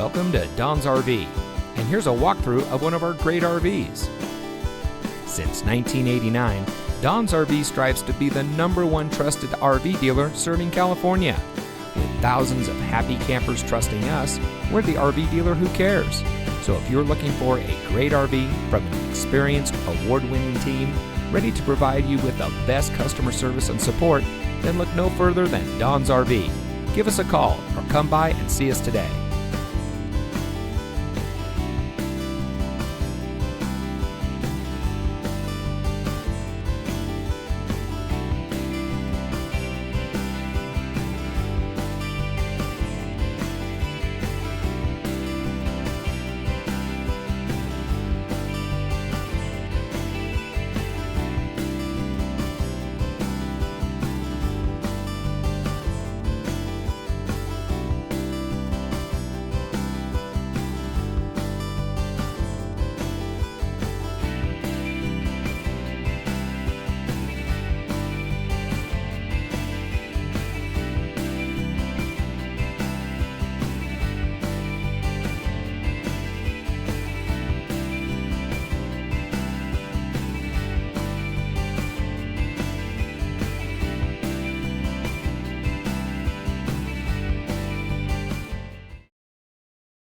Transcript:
Welcome to Don's RV, and here's a walkthrough of one of our great RVs. Since 1989, Don's RV strives to be the #1 trusted RV dealer serving California. With thousands of happy campers trusting us, we're the RV dealer who cares. So if you're looking for a great RV from an experienced, award-winning team, ready to provide you with the best customer service and support, then look no further than Don's RV. Give us a call or come by and see us today.